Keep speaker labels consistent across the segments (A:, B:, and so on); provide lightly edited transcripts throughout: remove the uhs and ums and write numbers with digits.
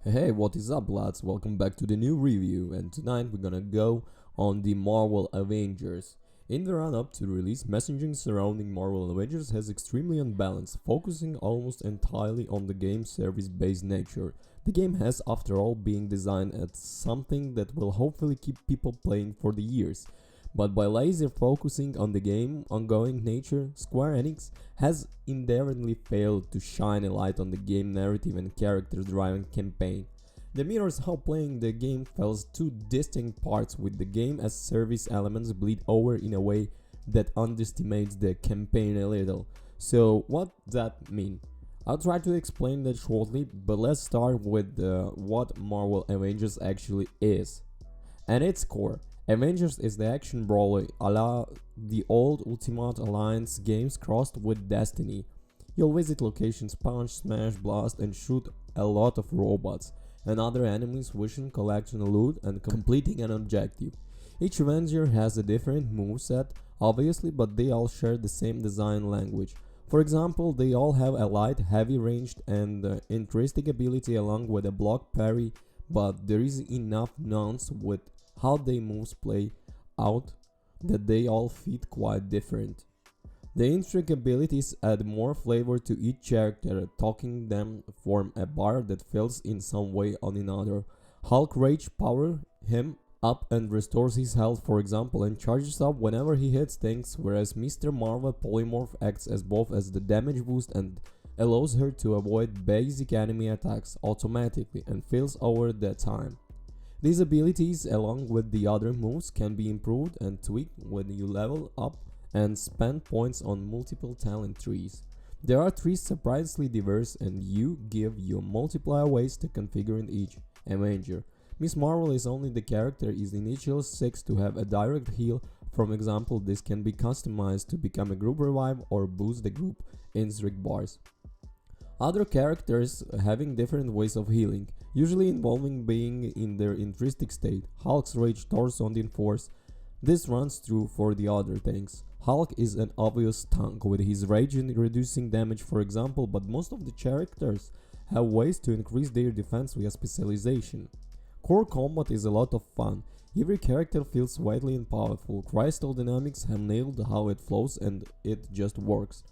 A: Hey, what is up, lads? Welcome back to the new review, and tonight we're gonna go on the Marvel Avengers. In the run up to the release, messaging surrounding Marvel Avengers has extremely unbalanced, focusing almost entirely on the game's service based nature. The game has, after all, been designed as something that will hopefully keep people playing for the years. But by laser focusing on the game ongoing nature, Square Enix has endearingly failed to shine a light on the game narrative and character-driven campaign. The mirrors how playing the game fells two distinct parts, with the game as service elements bleed over in a way that underestimates the campaign a little. So what that mean? I'll try to explain that shortly, but let's start with what Marvel Avengers actually is. At its core, Avengers is the action brawler a la the old Ultimate Alliance games crossed with Destiny. You'll visit locations, punch, smash, blast, and shoot a lot of robots and other enemies wishing collecting loot and completing an objective. Each Avenger has a different moveset, obviously, but they all share the same design language. For example, they all have a light, heavy ranged, and interesting ability along with a block parry, but there is enough nuance with how they moves play out that they all fit quite different. The intricate abilities add more flavor to each character, talking them form a bar that fills in some way or another. Hulk Rage power him up and restores his health, for example, and charges up whenever he hits things, whereas Mr. Marvel Polymorph acts as both as the damage boost and allows her to avoid basic enemy attacks automatically and fills over the time. These abilities, along with the other moves, can be improved and tweaked when you level up and spend points on multiple talent trees. There are trees surprisingly diverse, and you give your multiplier ways to configure in each Avenger. Miss Marvel is only the character is initial 6 to have a direct heal. For example, this can be customized to become a group revive or boost the group instinct bars. Other characters having different ways of healing, usually involving being in their intrinsic state. Hulk's Rage Torso on the Enforce. This runs true for the other things. Hulk is an obvious tank with his rage in reducing damage, for example, but most of the characters have ways to increase their defense via specialization. Core combat is a lot of fun. Every character feels widely and powerful. Crystal Dynamics have nailed how it flows and it just works.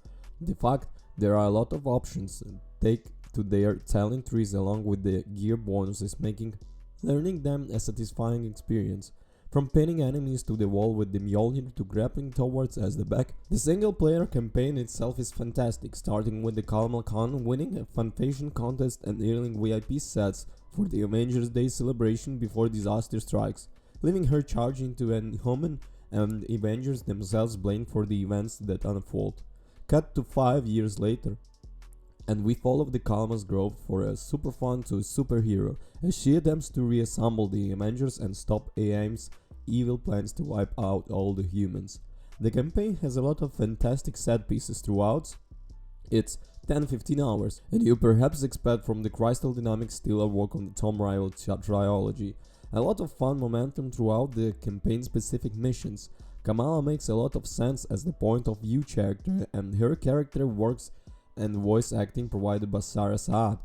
A: The fact there are a lot of options take to their talent trees along with the gear bonuses, making learning them a satisfying experience. From pinning enemies to the wall with the Mjolnir to grappling towards as the back, the single player campaign itself is fantastic, starting with the Kalmal Khan winning a Fanfation contest and earning VIP sets for the Avengers Day celebration before disaster strikes, leaving her charge into an human and Avengers themselves blame for the events that unfold. Cut to 5 years later, and we follow the Kalma's growth for a super fun to a superhero as she attempts to reassemble the Avengers and stop AIM's evil plans to wipe out all the humans. The campaign has a lot of fantastic set pieces throughout. It's 10-15 hours, and you perhaps expect from the Crystal Dynamics still a work on the Tomb Raider trilogy. A lot of fun momentum throughout the campaign specific missions. Kamala makes a lot of sense as the point of view character, and her character works and voice acting provided by Sarah Saad,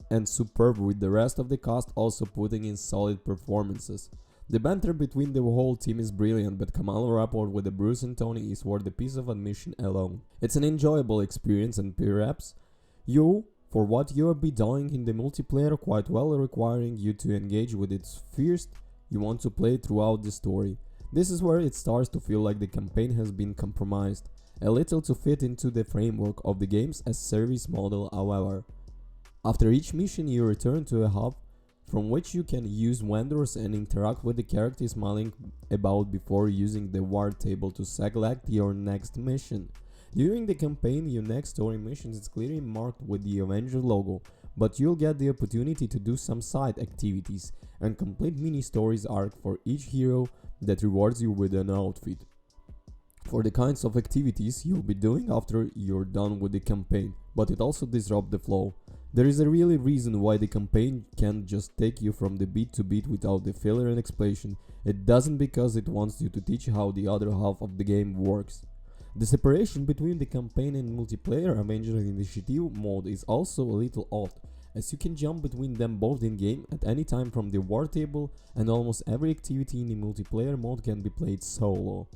A: and superb with the rest of the cast also putting in solid performances. The banter between the whole team is brilliant, but Kamala rapport with the Bruce and Tony is worth the piece of admission alone. It's an enjoyable experience, and perhaps you, for what you will be doing in the multiplayer, quite well requiring you to engage with it first you want to play throughout the story. This is where it starts to feel like the campaign has been compromised a little to fit into the framework of the game's as service model, however. After each mission you return to a hub from which you can use vendors and interact with the characters milling about before using the war table to select your next mission. During the campaign, your next story mission is clearly marked with the Avenger logo, but you'll get the opportunity to do some side activities and complete mini stories arc for each hero that rewards you with an outfit for the kinds of activities you'll be doing after you're done with the campaign, but it also disrupts the flow. There is a really reason why the campaign can't just take you from the beat to beat without the filler and explanation. It doesn't because it wants you to teach how the other half of the game works. The separation between the campaign and multiplayer Avengers Initiative mode is also a little odd, as you can jump between them both in-game at any time from the war table, and almost every activity in the multiplayer mode can be played solo.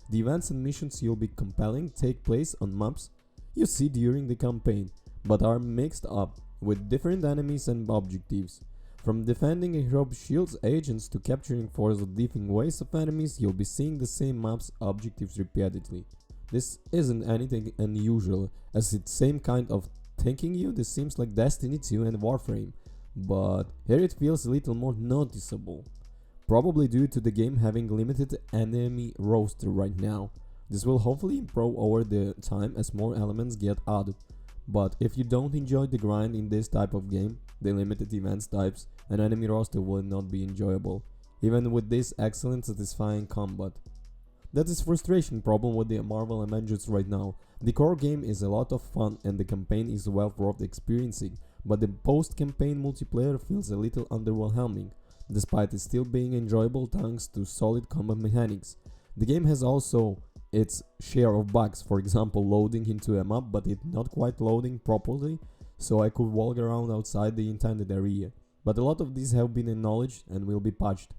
A: The events and missions you'll be compelling take place on maps you see during the campaign, but are mixed up with different enemies and objectives. From defending a hero's shield's agents to capturing force or different waves of enemies, you'll be seeing the same map's objectives repeatedly. This isn't anything unusual, as it's same kind of thinking you. This seems like Destiny 2 and Warframe, but here it feels a little more noticeable. Probably due to the game having limited enemy roster right now. This will hopefully improve over the time as more elements get added. But if you don't enjoy the grind in this type of game, the limited events types and enemy roster will not be enjoyable, even with this excellent satisfying combat. That is frustration problem with the Marvel Avengers right now. The core game is a lot of fun and the campaign is well worth experiencing, but the post-campaign multiplayer feels a little underwhelming, despite it still being enjoyable thanks to solid combat mechanics. The game has also its share of bugs, for example loading into a map but it not quite loading properly, so I could walk around outside the intended area, but a lot of these have been acknowledged and will be patched.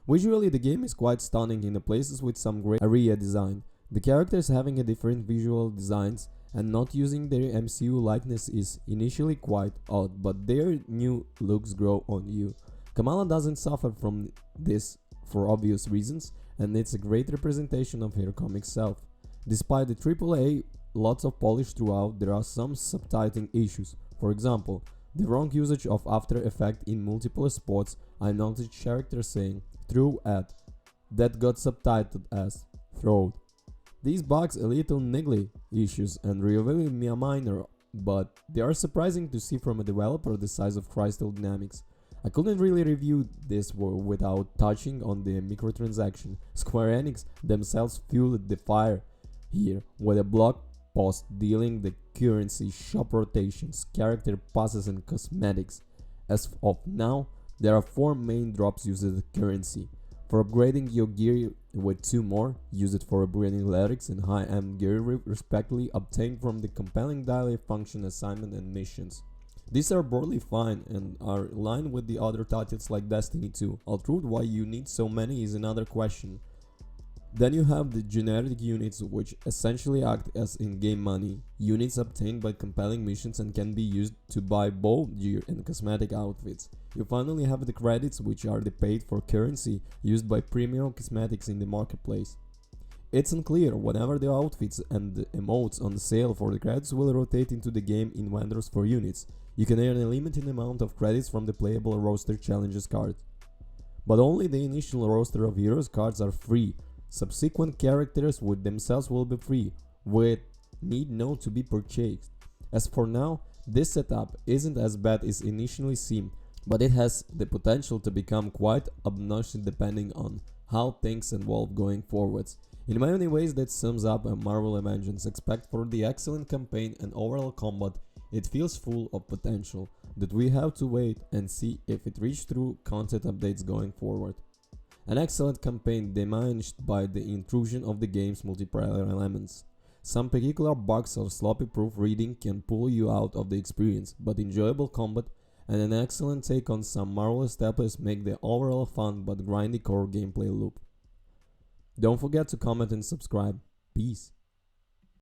A: Visually, the game is quite stunning in the places with some great area design. The characters having a different visual designs and not using their MCU likeness is initially quite odd, but their new looks grow on you. Kamala doesn't suffer from this for obvious reasons, and it's a great representation of her comic self. Despite the AAA lots of polish throughout, there are some subtitling issues. For example, the wrong usage of After Effects in multiple spots. I noticed characters saying through at that got subtitled as throat. These bugs a little niggly issues and really minor, but they are surprising to see from a developer the size of Crystal Dynamics. I couldn't really review this without touching on the microtransaction. Square Enix themselves fueled the fire here with a blog post dealing the currency, shop rotations, character passes and cosmetics. As of now, there are 4 main drops used as currency. For upgrading your gear with 2 more, use it for upgrading lyrics and high-end gear respectively obtained from the compelling daily function assignment and missions. These are broadly fine and are in line with the other titles like Destiny 2, although why you need so many is another question. Then you have the generic units, which essentially act as in-game money, units obtained by compelling missions and can be used to buy both gear and cosmetic outfits. You finally have the credits, which are the paid for currency used by premium cosmetics in the marketplace. It's unclear whenever the outfits and the emotes on sale for the credits will rotate into the game in vendors for units. You can earn a limited amount of credits from the playable roster challenges card. But only the initial roster of heroes cards are free. Subsequent characters with themselves will be free, with need not to be purchased. As for now, this setup isn't as bad as initially seemed, but it has the potential to become quite obnoxious depending on how things evolve going forwards. In many ways that sums up a Marvel Avengers. Except for the excellent campaign and overall combat, it feels full of potential that we have to wait and see if it reaches through content updates going forward. An excellent campaign diminished by the intrusion of the game's multiplayer elements. Some particular bugs or sloppy proofreading can pull you out of the experience, but enjoyable combat and an excellent take on some Marvel staples make the overall fun but grindy core gameplay loop. Don't forget to comment and subscribe. Peace.